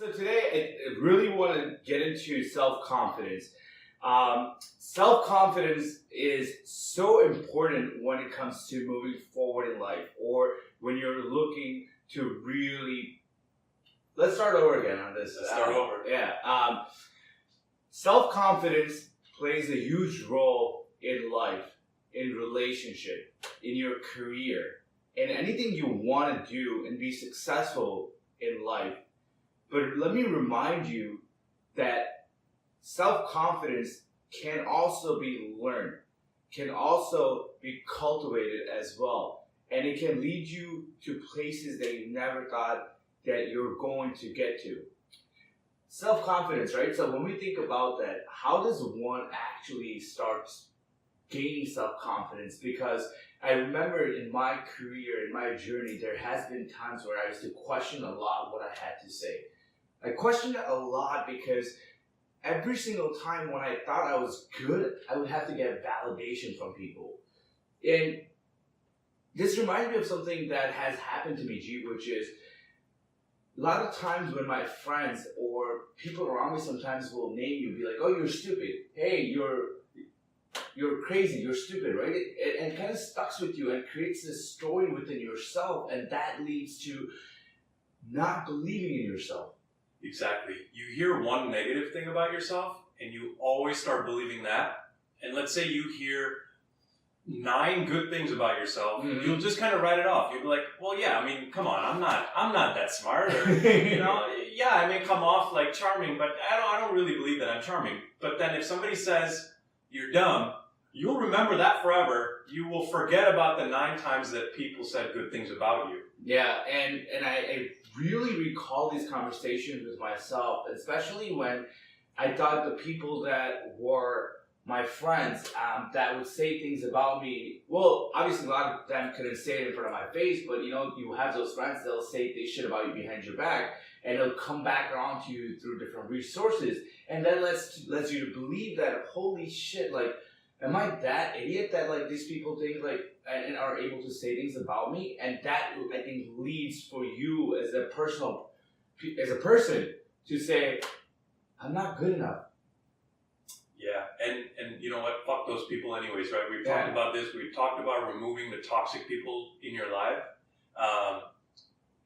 So today, I really want to get into self-confidence. Self-confidence is so important when it comes to moving forward in life, or when you're looking to really. Let's start over again on this. Let's start over. Yeah. Self-confidence plays a huge role in life, in relationship, in your career, in anything you want to do and be successful in life. But let me remind you that self-confidence can also be learned, can also be cultivated as well. And it can lead you to places that you never thought that you're going to get to. Self-confidence, right? So when we think about that, how does one actually start gaining self-confidence? Because I remember in my career, in my journey, there has been times where I used to question a lot what I had to say. I questioned it a lot because every single time when I thought I was good, I would have to get validation from people. And this reminds me of something that has happened to me, G, which is a lot of times when my friends or people around me sometimes will name you, be like, oh, you're stupid. Hey, you're crazy, you're stupid, right? It kind of stucks with you and creates this story within yourself, and that leads to not believing in yourself. Exactly. You hear one negative thing about yourself, and you always start believing that. And let's say you hear 9 good things about yourself, you'll just kind of write it off. You'll be like, well, yeah, I mean, come on, I'm not that smart. Or, yeah, I may come off like charming, but I don't really believe that I'm charming. But then if somebody says you're dumb, you'll remember that forever. You will forget about the 9 times that people said good things about you. Yeah, and I really recall these conversations with myself, especially when I thought the people that were my friends that would say things about me, well, obviously a lot of them couldn't say it in front of my face, but you have those friends, they'll say shit about you behind your back, and it'll come back around to you through different resources, and that lets you to believe that, holy shit, like, am I that idiot that like these people think like and are able to say things about me? And that, I think, leads for you as a person to say, I'm not good enough. Yeah, and you know what? Fuck those people anyways, right? We've talked about this. We've talked about removing the toxic people in your life.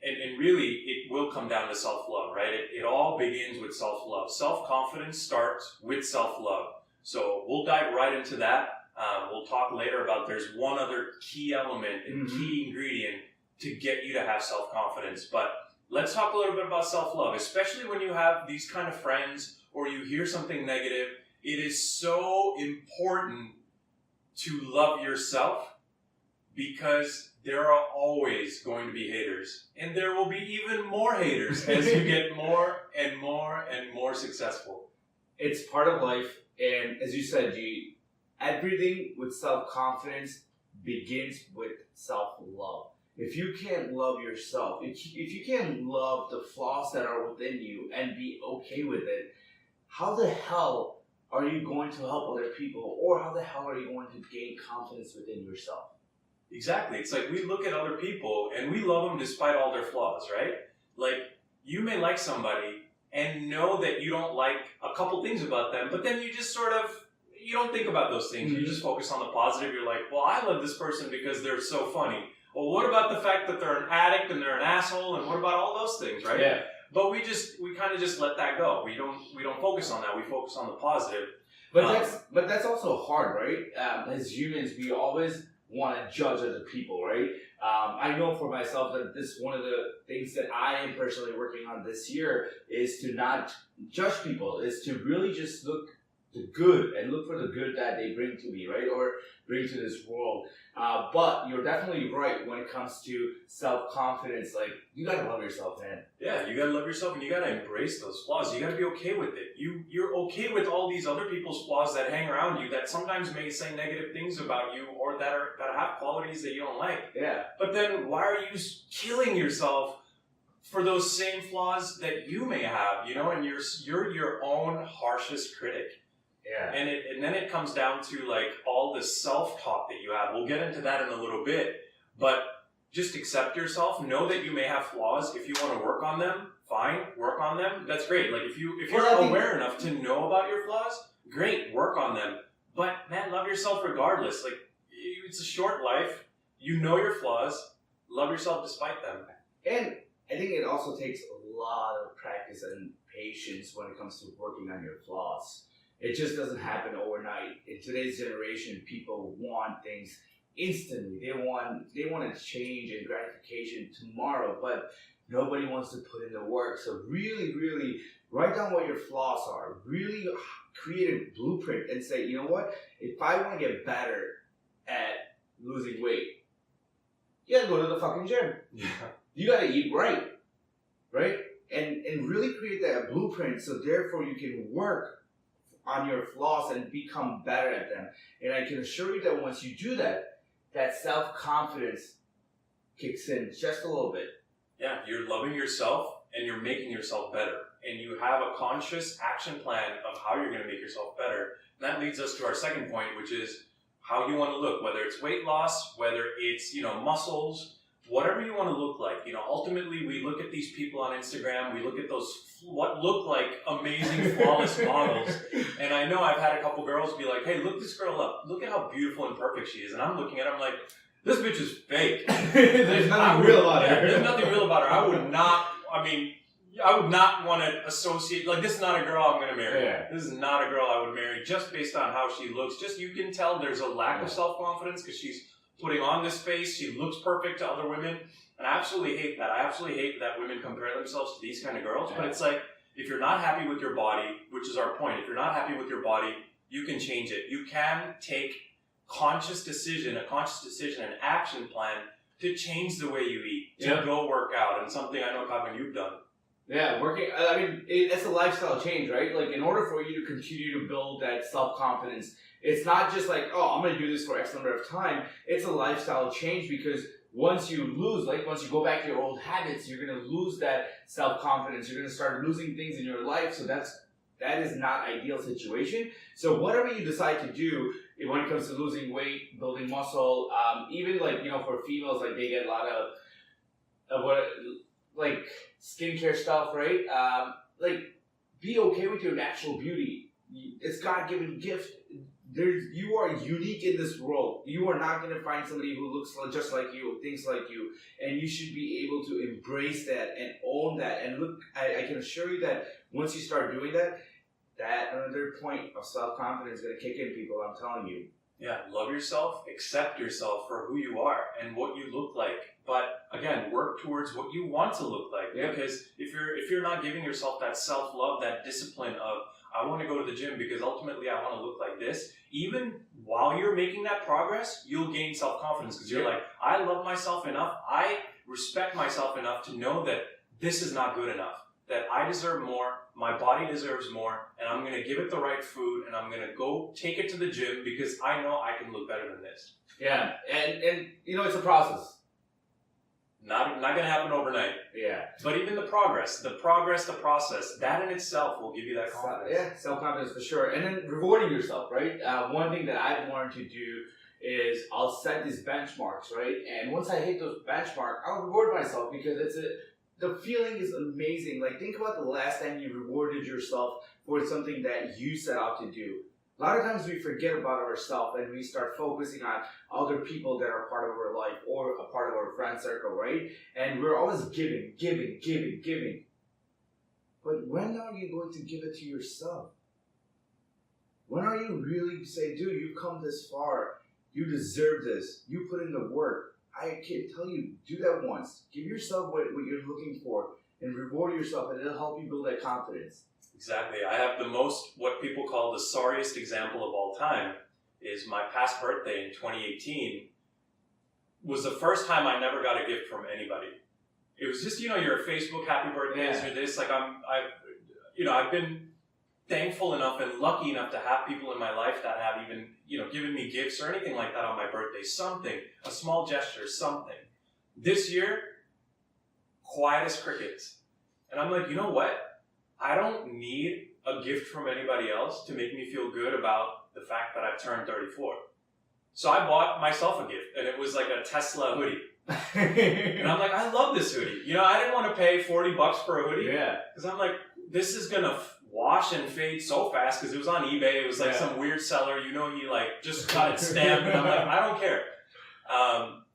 And really, it will come down to self-love, right? It all begins with self-love. Self-confidence starts with self-love. So we'll dive right into that. We'll talk later about there's one other key element and key ingredient to get you to have self-confidence. But let's talk a little bit about self-love, especially when you have these kind of friends or you hear something negative. It is so important to love yourself because there are always going to be haters. And there will be even more haters as you get more and more and more successful. It's part of life. And as you said, G, everything with self-confidence begins with self-love. If you can't love yourself, if you can't love the flaws that are within you and be okay with it, how the hell are you going to help other people? Or how the hell are you going to gain confidence within yourself? Exactly. It's like we look at other people and we love them despite all their flaws, right? Like, you may like somebody and know that you don't like a couple things about them, but then you just you don't think about those things. You just focus on the positive. You're like, well, I love this person because they're so funny. Well, what about the fact that they're an addict and they're an asshole, and what about all those things, right? Yeah. But we kind of just let that go. We don't focus on that. We focus on the positive. But that's also hard, right? As humans, we always want to judge other people, right? I know for myself that this one of the things that I am personally working on this year is to not judge people, is to really just look the good and look for the good that they bring to me, right? Or bring to this world. But you're definitely right when it comes to self-confidence. Like, you gotta love yourself, man. Yeah, you gotta love yourself and you gotta embrace those flaws. You gotta be okay with it. You're okay with all these other people's flaws that hang around you that sometimes may say negative things about you or that have qualities that you don't like. Yeah. But then why are you killing yourself for those same flaws that you may have, and you're your own harshest critic. Yeah. And then it comes down to like all the self-talk that you have. We'll get into that in a little bit, but just accept yourself. Know that you may have flaws. If you want to work on them, fine, work on them. That's great. Like if you're Well, I think- aware enough to know about your flaws, great, work on them. But man, love yourself regardless. Like it's a short life. You know your flaws. Love yourself despite them. And I think it also takes a lot of practice and patience when it comes to working on your flaws. It just doesn't happen overnight. In today's generation, people want things instantly. They want to change and gratification tomorrow, but nobody wants to put in the work. So really, really write down what your flaws are. Really create a blueprint and say, you know what? If I want to get better at losing weight, you gotta go to the fucking gym. Yeah. You gotta eat right? And really create that blueprint so therefore you can work on your flaws and become better at them. And I can assure you that once you do that, that self-confidence kicks in just a little bit. Yeah, you're loving yourself and you're making yourself better. And you have a conscious action plan of how you're going to make yourself better. And that leads us to our second point, which is how you want to look, whether it's weight loss, whether it's, muscles, whatever you want to look like. Ultimately we look at these people on Instagram, we look at those what look like amazing flawless models. And I know I've had a couple girls be like, hey, look this girl up. Look at how beautiful and perfect she is. And I'm looking at her, I'm like, this bitch is fake. There's nothing real about her. There's nothing real about her. I would not want to associate, like, this is not a girl I'm going to marry. Yeah. This is not a girl I would marry just based on how she looks. Just, you can tell there's a lack of self-confidence because she's putting on this face. She looks perfect to other women. And I absolutely hate that. I absolutely hate that women compare themselves to these kind of girls. Yeah. But it's like, if you're not happy with your body, which is our point, if you're not happy with your body, you can change it. You can take a conscious decision, an action plan to change the way you eat, to go work out. And something I know, Kevin, you've done. Yeah, it's a lifestyle change, right? Like, in order for you to continue to build that self-confidence, it's not just like, oh, I'm going to do this for X number of time. It's a lifestyle change because once you go back to your old habits, you're going to lose that self-confidence. You're going to start losing things in your life. So that is not ideal situation. So whatever you decide to do when it comes to losing weight, building muscle, even for females, like they get a lot of skincare stuff, right? Be okay with your natural beauty. It's God-given gift. You are unique in this world. You are not going to find somebody who looks just like you, thinks like you, and you should be able to embrace that and own that. And look, I can assure you that once you start doing that another point of self-confidence is going to kick in, people. I'm telling you. Yeah, love yourself, accept yourself for who you are and what you look like. But again, work towards what you want to look like. Yeah. Because if you're not giving yourself that self-love, that discipline of, I want to go to the gym because ultimately I want to look like this, even while you're making that progress, you'll gain self-confidence because you're like, I love myself enough, I respect myself enough to know that this is not good enough, that I deserve more, my body deserves more, and I'm going to give it the right food, and I'm going to go take it to the gym because I know I can look better than this. Yeah, and it's a process. Not going to happen overnight. Yeah. But even the process, that in itself will give you that confidence. Yeah, self-confidence for sure. And then rewarding yourself, right? One thing that I've learned to do is I'll set these benchmarks, right? And once I hit those benchmarks, I'll reward myself because the feeling is amazing. Like, think about the last time you rewarded yourself for something that you set out to do. A lot of times we forget about ourselves and we start focusing on other people that are part of our life or a part of our friend circle, right? And we're always giving. But when are you going to give it to yourself? When are you really say, dude, you've come this far. You deserve this. You put in the work. I can tell you, do that once. Give yourself what you're looking for and reward yourself, and it'll help you build that confidence. Exactly. I have what people call the sorriest example of all time is my past birthday in 2018 was the first time I never got a gift from anybody. It was just, your Facebook happy birthdays or this. Like I've been thankful enough and lucky enough to have people in my life that have even, given me gifts or anything like that on my birthday. Something, a small gesture, something. This year, quiet as crickets. And I'm like, you know what? I don't need a gift from anybody else to make me feel good about the fact that I've turned 34. So I bought myself a gift, and it was like a Tesla hoodie. And I'm like, I love this hoodie. You know, I didn't want to pay $40 for a hoodie. Yeah. Because I'm like, this is gonna wash and fade so fast because it was on eBay. It was like some weird seller, you know, he like just got it stamped. And I'm like, I don't care.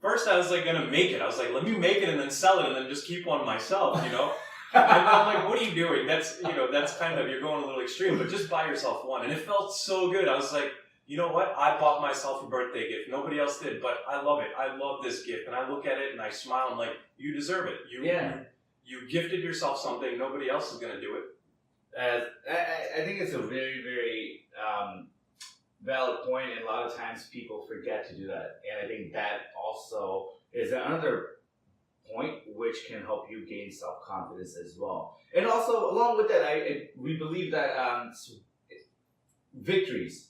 First I was like gonna make it. I was like, let me make it and then sell it and then just keep one myself, you know? And I'm like, what are you doing? That's, you know, that's kind of, you're going a little extreme, but just buy yourself one. And it felt so good. I was like, you know what? I bought myself a birthday gift. Nobody else did, but I love it. I love this gift. And I look at it and I smile. I'm like, you deserve it. You gifted yourself something. Nobody else is going to do it. I think it's a very, very valid point, and a lot of times people forget to do that. And I think that also is another point which can help you gain self-confidence as well. And also, along with that, we believe that victories,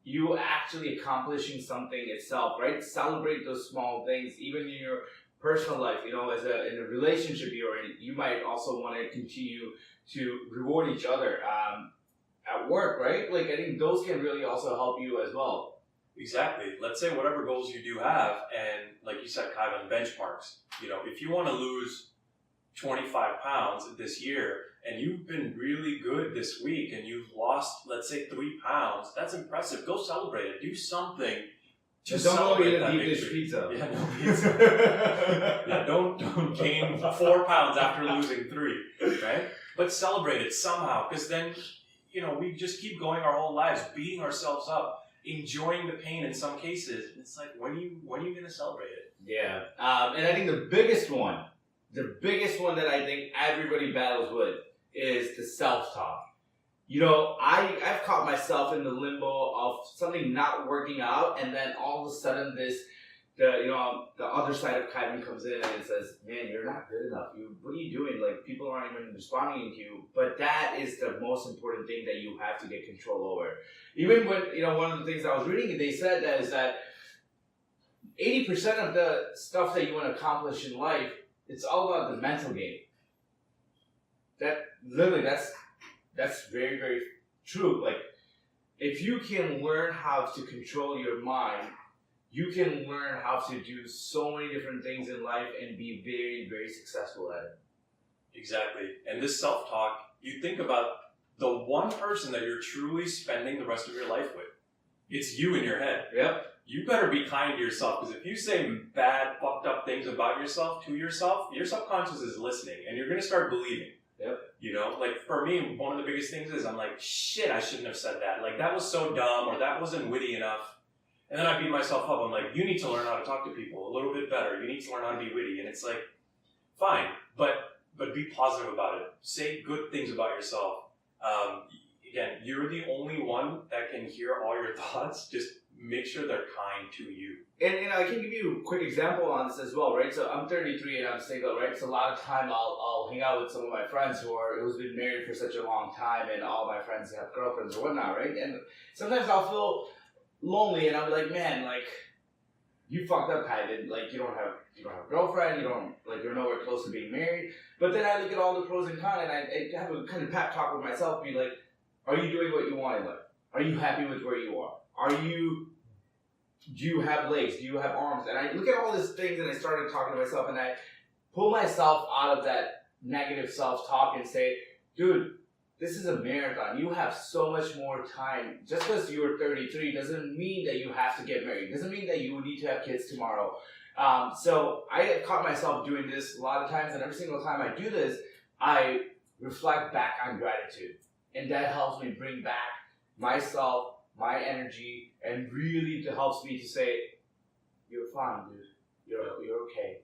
you actually accomplishing something itself, right? Celebrate those small things, even in your personal life. You know, in a relationship you're in, you might also want to continue to reward each other at work, right? Like, I think those can really also help you as well. Exactly. Let's say whatever goals you do have, and like you said, Kevin, benchmarks. You know, if you want to lose 25 pounds this year, and you've been really good this week, and you've lost, let's say, 3 pounds, that's impressive. Go celebrate it. Do something to celebrate that victory. Pizza. Yeah, no pizza. Yeah, don't gain 4 pounds after losing 3, right? But celebrate it somehow, because then, you know, we just keep going our whole lives, beating ourselves up, enjoying the pain in some cases. It's like, when are you going to celebrate it? Yeah. And I think the biggest one that I think everybody battles with is the self-talk. You know, I've caught myself in the limbo of something not working out, and then all of a sudden the other side of Kevin comes in and it says, man, you're not good enough. What are you doing? Like, people aren't even responding to you. But that is the most important thing that you have to get control over. Even when, you know, one of the things I was reading, they said that is that 80% of the stuff that you want to accomplish in life, it's all about the mental game. That's very, very true. Like, if you can learn how to control your mind, you can learn how to do so many different things in life and be very, very successful at it. Exactly. And this self-talk, you think about the one person that you're truly spending the rest of your life with. It's you in your head. Yep. You better be kind to yourself, because if you say bad, fucked up things about yourself to yourself, your subconscious is listening, and you're going to start believing. Yep. You know, like for me, one of the biggest things is I'm like, shit, I shouldn't have said that. Like, that was so dumb, or that wasn't witty enough. And then I beat myself up. I'm like, you need to learn how to talk to people a little bit better. You need to learn how to be witty. And it's like, fine, but be positive about it. Say good things about yourself. Again, you're the only one that can hear all your thoughts. Just make sure they're kind to you. And I can give you a quick example on this as well, right? So I'm 33 and I'm single, right? So a lot of time I'll hang out with some of my friends who's been married for such a long time, and all my friends have girlfriends or whatnot, right? And sometimes I'll feel lonely, and I'll be like, man, like, you fucked up, Kevin. Like, you don't have a girlfriend, you're nowhere close to being married. But then I look at all the pros and cons, and I have a kind of pep talk with myself, be like, are you doing what you want in life? Are you happy with where you are? Do you have legs? Do you have arms? And I look at all these things, and I started talking to myself, and I pull myself out of that negative self-talk and say, dude, this is a marathon. You have so much more time. Just because you're 33 doesn't mean that you have to get married. Doesn't mean that you need to have kids tomorrow. So I have caught myself doing this a lot of times, and every single time I do this, I reflect back on gratitude. And that helps me bring back myself, my energy, and really helps me to say, you're fine, dude. You're okay.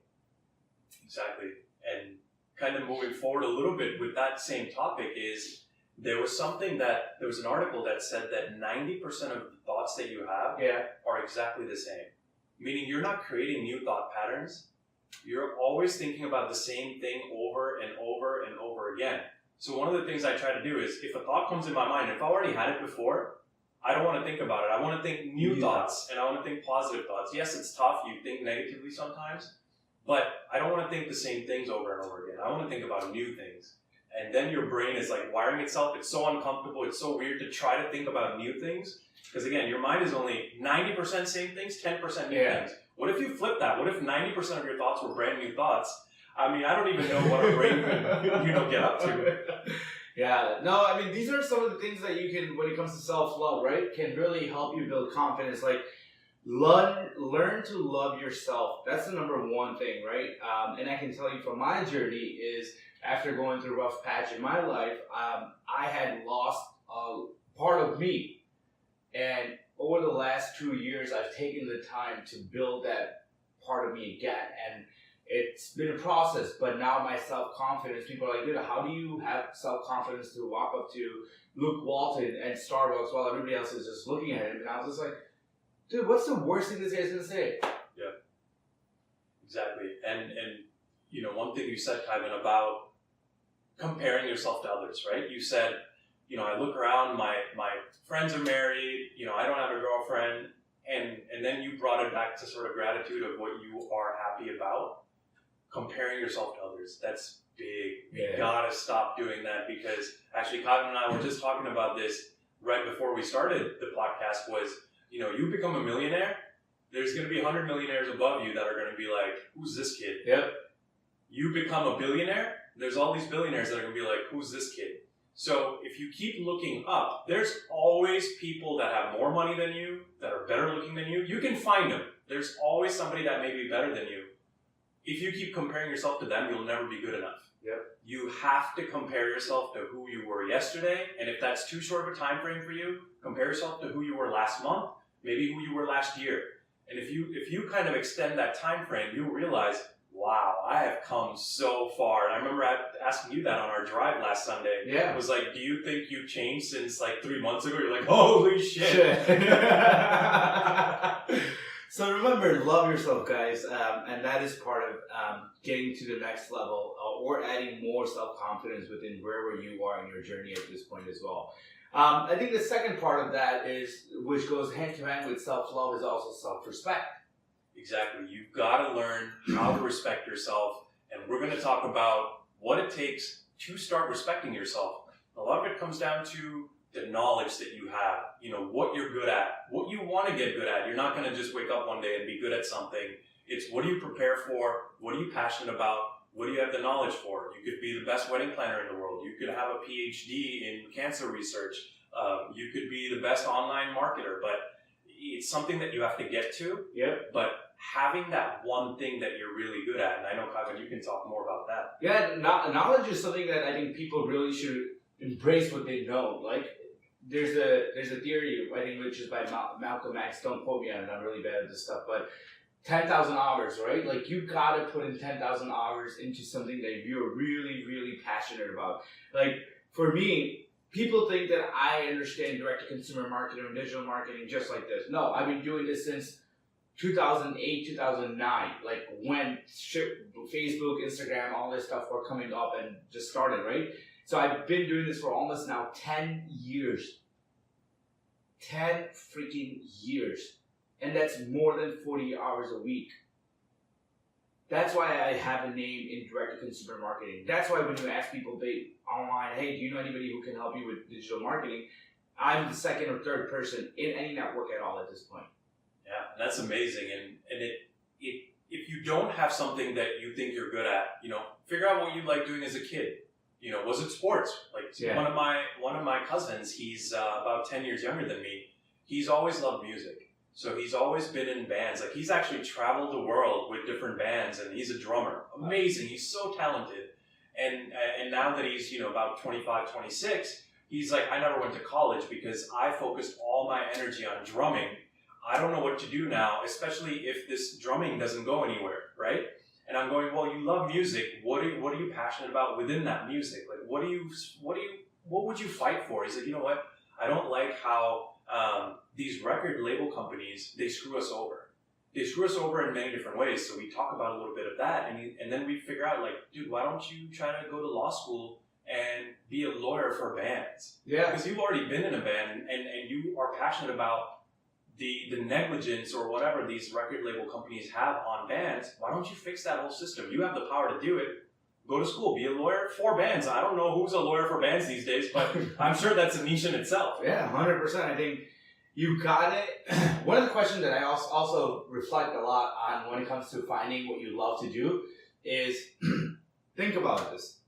Exactly. And kind of moving forward a little bit with that same topic is, there was an article that said that 90% of the thoughts that you have are exactly the same. Meaning you're not creating new thought patterns. You're always thinking about the same thing over and over and over again. So one of the things I try to do is, if a thought comes in my mind, if I already had it before, I don't want to think about it. I want to think new thoughts, and I want to think positive thoughts. Yes, it's tough. You think negatively sometimes, but I don't want to think the same things over and over again. I want to think about new things. And then your brain is like wiring itself. It's so uncomfortable. It's so weird to try to think about new things. Because again, your mind is only 90% same things, 10% new things. What if you flip that? What if 90% of your thoughts were brand new thoughts? I mean, I don't even know what our brain could, get up to. Yeah, no, I mean, these are some of the things that you can, when it comes to self-love, right, can really help you build confidence. Like, learn to love yourself. That's the number one thing, right? And I can tell you from my journey is, after going through a rough patch in my life, I had lost a part of me. And over the last 2 years, I've taken the time to build that part of me again. And it's been a process, but now my self-confidence, people are like, dude, how do you have self-confidence to walk up to Luke Walton and Starbucks while everybody else is just looking at him? And I was just like, dude, what's the worst thing this guy's going to say? Yeah, exactly. And one thing you said, Kevin, about comparing yourself to others, right? You said, I look around, my friends are married, I don't have a girlfriend, and then you brought it back to sort of gratitude of what you are happy about. Comparing yourself to others, that's big. You gotta stop doing that, because actually Kevin and I were just talking about this right before we started the podcast. Was, you become a millionaire, there's going to be 100 millionaires above you that are going to be like, who's this kid? Yep. You become a billionaire, there's all these billionaires that are going to be like, who's this kid? So if you keep looking up, there's always people that have more money than you, that are better looking than you. You can find them. There's always somebody that may be better than you. If you keep comparing yourself to them, you'll never be good enough. Yep. You have to compare yourself to who you were yesterday, and if that's too short of a time frame for you, compare yourself to who you were last month, maybe who you were last year. And if you kind of extend that time frame, you'll realize, wow, I have come so far. And I remember asking you that on our drive last Sunday. Yeah. It was like, do you think you've changed since like 3 months ago? You're like, holy shit. So remember, love yourself, guys, and that is part of getting to the next level or adding more self-confidence within wherever you are in your journey at this point as well. I think the second part of that is, which goes hand to hand with self-love, is also self-respect. Exactly. You've got to learn how to respect yourself, and we're going to talk about what it takes to start respecting yourself. A lot of it comes down to the knowledge that you have, what you're good at, what you want to get good at. You're not going to just wake up one day and be good at something. It's what do you prepare for? What are you passionate about? What do you have the knowledge for? You could be the best wedding planner in the world. You could have a PhD in cancer research. You could be the best online marketer, but it's something that you have to get to. Yep. But having that one thing that you're really good at, and I know, Kevin, you can talk more about that. Yeah, knowledge is something that I think people really should embrace what they know. Like, there's a theory, I think, which is by Malcolm X. Don't quote me on it, I'm really bad at this stuff, but 10,000 hours, right? Like, you gotta put in 10,000 hours into something that you're really, really passionate about. Like, for me, people think that I understand direct-to-consumer marketing or digital marketing just like this. No, I've been doing this since 2008, 2009, like when Facebook, Instagram, all this stuff were coming up and just started, right? So I've been doing this for almost now 10 years. 10 freaking years. And that's more than 40 hours a week. That's why I have a name in direct-to-consumer marketing. That's why when you ask people online, hey, do you know anybody who can help you with digital marketing? I'm the second or third person in any network at all at this point. Yeah, that's amazing. And if you don't have something that you think you're good at, figure out what you like doing as a kid. Was it sports? Like, yeah. One of my cousins, he's about 10 years younger than me. He's always loved music. So he's always been in bands. Like, he's actually traveled the world with different bands, and he's a drummer. Amazing. He's so talented. And now that he's, about 25, 26, he's like, I never went to college because I focused all my energy on drumming. I don't know what to do now, especially if this drumming doesn't go anywhere, right? And I'm going, well, you love music. What are you passionate about within that music? Like, what would you fight for? He's like, you know what? I don't like how these record label companies, they screw us over. They screw us over in many different ways. So we talk about a little bit of that, and then we figure out, like, dude, why don't you try to go to law school and be a lawyer for bands? Yeah. Because you've already been in a band, and you are passionate about the negligence or whatever these record label companies have on bands. Why don't you fix that whole system? You have the power to do it. Go to school, be a lawyer for bands. I don't know who's a lawyer for bands these days, but I'm sure that's a niche in itself. Yeah, 100%. I think You got it. One of the questions that I also reflect a lot on when it comes to finding what you love to do is think about this.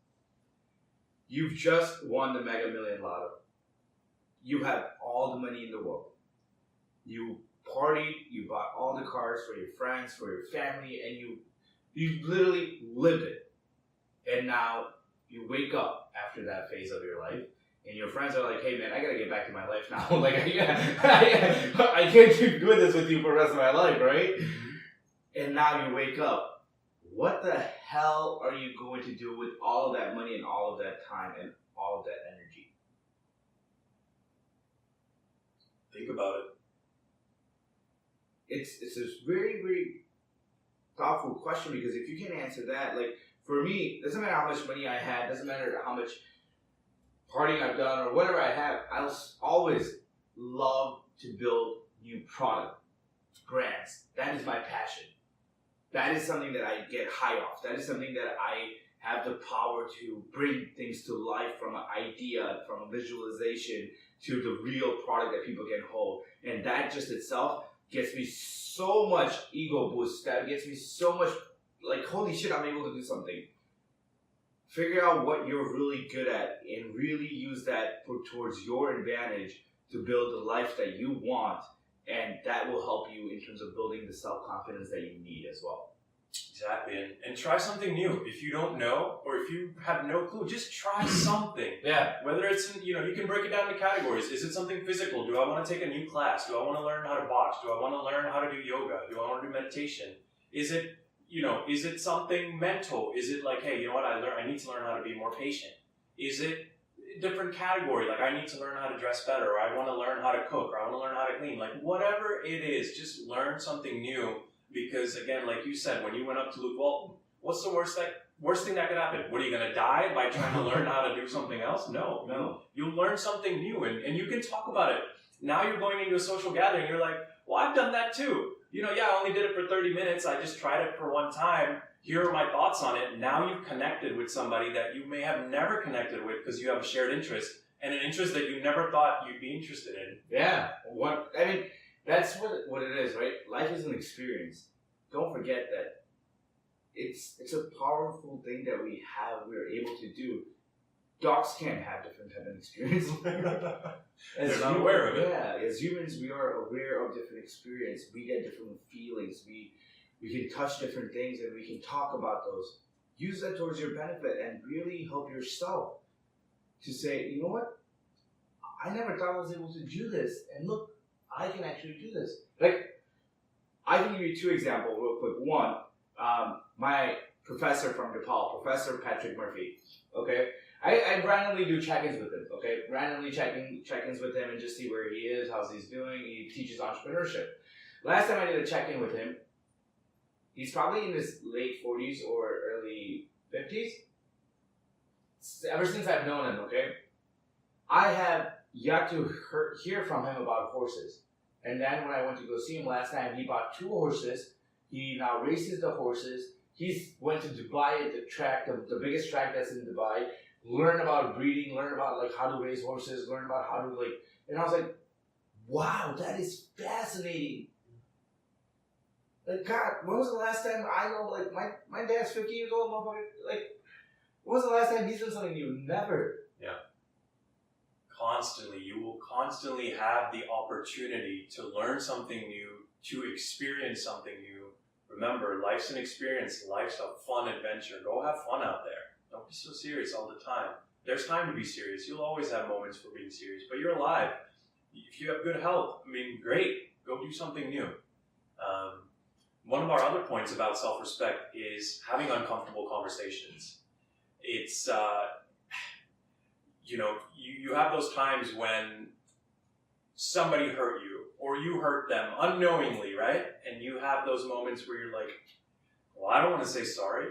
You've just won the Mega Million Lotto. You have all the money in the world. You partied, you bought all the cars for your friends, for your family, and you literally lived it. And now you wake up after that phase of your life, and your friends are like, hey man, I gotta get back to my life now. Like, I can't keep doing this with you for the rest of my life, right? And now you wake up. What the hell are you going to do with all of that money and all of that time and all of that energy? Think about it. It's a very, very thoughtful question, because if you can answer that, like for me, doesn't matter how much money I had, doesn't matter how much partying I've done or whatever I have, I'll always love to build new product brands. That is my passion. That is something that I get high off. That is something that I have the power to bring things to life, from an idea, from a visualization to the real product that people can hold. And that just itself gets me so much ego boost. That gets me so much like, holy shit, I'm able to do something. Figure out what you're really good at and really use that towards your advantage to build the life that you want. And that will help you in terms of building the self-confidence that you need as well. Exactly. And try something new. If you don't know, or if you have no clue, just try something. Yeah. Whether it's, you can break it down into categories. Is it something physical? Do I want to take a new class? Do I want to learn how to box? Do I want to learn how to do yoga? Do I want to do meditation? Is it, is it something mental? Is it like, hey, you know what, I need to learn how to be more patient? Is it a different category? Like, I need to learn how to dress better, or I want to learn how to cook, or I want to learn how to clean. Like, whatever it is, just learn something new. Because again, like you said, when you went up to Luke Walton, what's the worst thing that could happen? What, are you going to die by trying to learn how to do something else? No. You'll learn something new, and you can talk about it. Now you're going into a social gathering, you're like, well, I've done that too. I only did it for 30 minutes. I just tried it for one time. Here are my thoughts on it. Now you've connected with somebody that you may have never connected with because you have a shared interest, and an interest that you never thought you'd be interested in. Yeah. That's what it is, right? Life is an experience. Don't forget that it's a powerful thing that we're able to do. Dogs can't have different type of experience. They're not aware of it. Yeah, as humans, we are aware of different experience. We get different feelings. We can touch different things, and we can talk about those. Use that towards your benefit and really help yourself to say, you know what? I never thought I was able to do this, and look, I can actually do this. Like, I can give you two examples real quick. One, my professor from DePaul, Professor Patrick Murphy, okay? I randomly do check-ins with him, okay? Randomly check-ins with him and just see where he is, how's he's doing. He teaches entrepreneurship. Last time I did a check-in with him, he's probably in his late 40s or early 50s. Ever since I've known him, okay? I have yet to hear from him about horses. And then when I went to go see him last time, he bought 2 horses. He now races the horses. He's went to Dubai at the track, the biggest track that's in Dubai. Learn about breeding, learn about like how to raise horses, learn about how to and I was like, wow, that is fascinating. Like, God, when was the last time my dad's 50 years old, motherfucker? Like, when was the last time he's done something new? Never. Yeah. Constantly, you will constantly have the opportunity to learn something new, to experience something new. Remember, life's an experience. Life's a fun adventure. Go have fun out there. Don't be so serious all the time. There's time to be serious. You'll always have moments for being serious, but you're alive. If you have good health, great. Go do something new. One of our other points about self-respect is having uncomfortable conversations. It's, you have those times when somebody hurt you or you hurt them unknowingly, right? And you have those moments where you're like, well, I don't want to say sorry.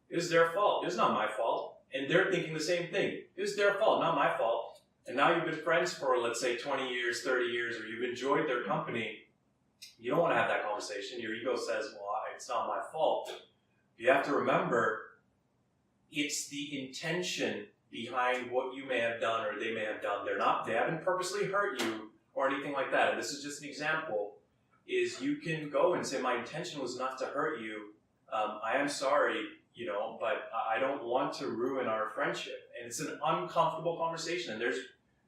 It's their fault. It's not my fault. And they're thinking the same thing. It's their fault, not my fault. And now you've been friends for, let's say, 20 years, 30 years, or you've enjoyed their company. You don't want to have that conversation. Your ego says, well, it's not my fault. You have to remember, it's the intention behind what you may have done or they may have done. They haven't purposely hurt you. or anything like that. And this is just an example, is you can go and say, my intention was not to hurt you. I am sorry, but I don't want to ruin our friendship. And it's an uncomfortable conversation. And there's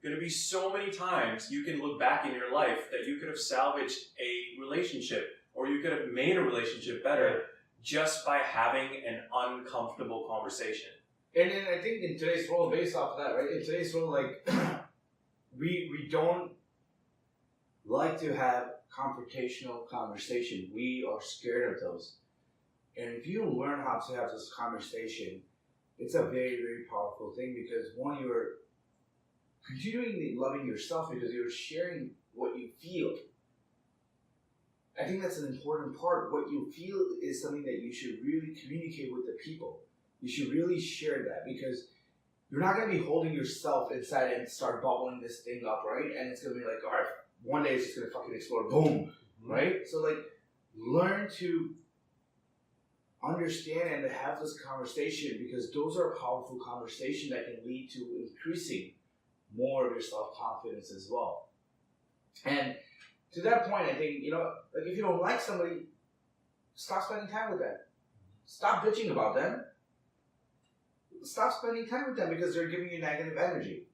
going to be so many times you can look back in your life that you could have salvaged a relationship, or you could have made a relationship better just by having an uncomfortable conversation. And then I think in today's world, based off of that, right? In today's world, like, we don't like to have confrontational conversation. We are scared of those. And if you learn how to have this conversation, it's a very, very powerful thing, because one, you're continually loving yourself because you're sharing what you feel. I think that's an important part. What you feel is something that you should really communicate with the people. You should really share that, because you're not going to be holding yourself inside and start bubbling this thing up, right? And it's going to be like, all right, one day it's just going to fucking explode, boom, right? So like, learn to understand and to have this conversation, because those are powerful conversations that can lead to increasing more of your self-confidence as well. And to that point, I think, like, if you don't like somebody, stop spending time with them. Stop bitching about them. Stop spending time with them because they're giving you negative energy.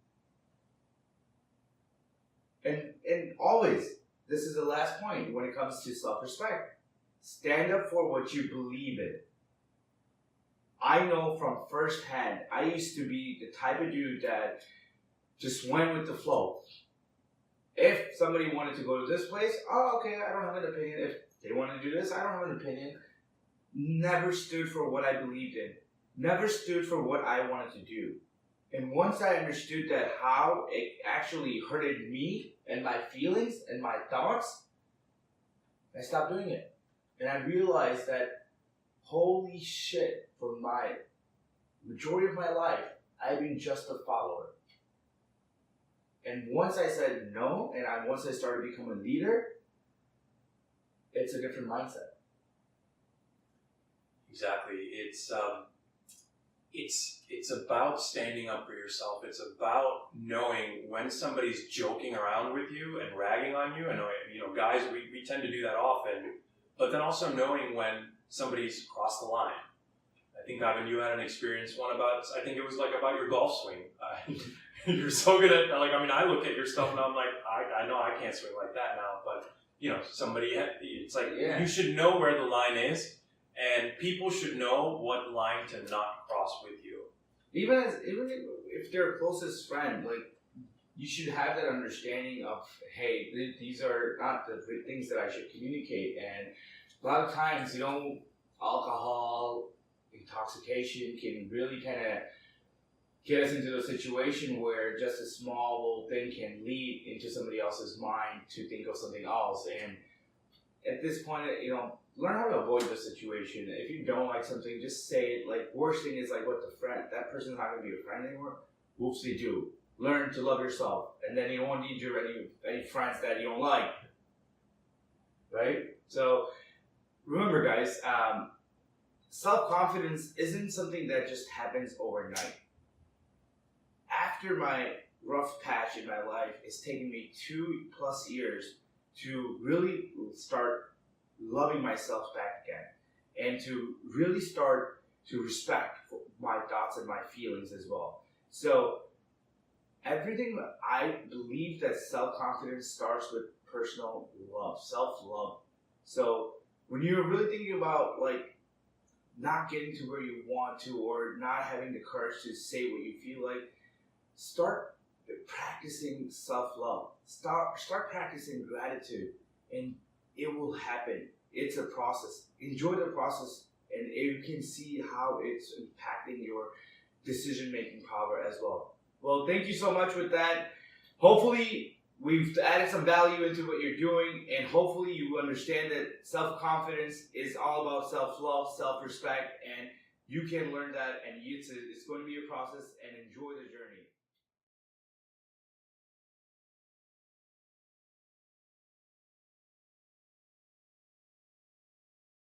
And always, this is the last point when it comes to self-respect. Stand up for what you believe in. I know from firsthand, I used to be the type of dude that just went with the flow. If somebody wanted to go to this place, okay, I don't have an opinion. If they want to do this, I don't have an opinion. Never stood for what I believed in. Never stood for what I wanted to do. And once I understood that how it actually hurted me and my feelings and my thoughts, I stopped doing it. And I realized that, holy shit, for my majority of my life, I've been just a follower. And once I said no, and once I started becoming a leader, it's a different mindset. Exactly. It's about standing up for yourself. It's about knowing when somebody's joking around with you and ragging on you. And guys, we tend to do that often. But then also knowing when somebody's crossed the line. I think, Ivan, you had an experience I think it was like about your golf swing. You're so good at, I look at your stuff and I'm like, I know I can't swing like that now, but, it's like, you should know where the line is, and people should know what line to not cross with you. Even if they're closest friend, like, you should have that understanding of, hey, these are not the things that I should communicate. And a lot of times, alcohol, intoxication can really kind of get us into a situation where just a small little thing can lead into somebody else's mind to think of something else. And at this point, learn how to avoid the situation. If you don't like something, just say it. Like, worst thing is like, that person's not going to be a friend anymore. Whoopsie-doo. Learn to love yourself, and then you won't need any friends that you don't like, right? So remember, guys, self-confidence isn't something that just happens overnight. After my rough patch in my life, it's taken me 2+ years to really start loving myself back again, and to really start to respect my thoughts and my feelings as well. So everything, I believe that self-confidence starts with personal love, self-love. So when you're really thinking about like not getting to where you want to, or not having the courage to say what you feel like, start practicing self-love. Start practicing gratitude, and it will happen. It's a process. Enjoy the process, and you can see how it's impacting your decision-making power as well. Well, thank you so much with that. Hopefully, we've added some value into what you're doing, and hopefully you understand that self-confidence is all about self-love, self-respect, and you can learn that, and it's going to be a process, and enjoy the journey.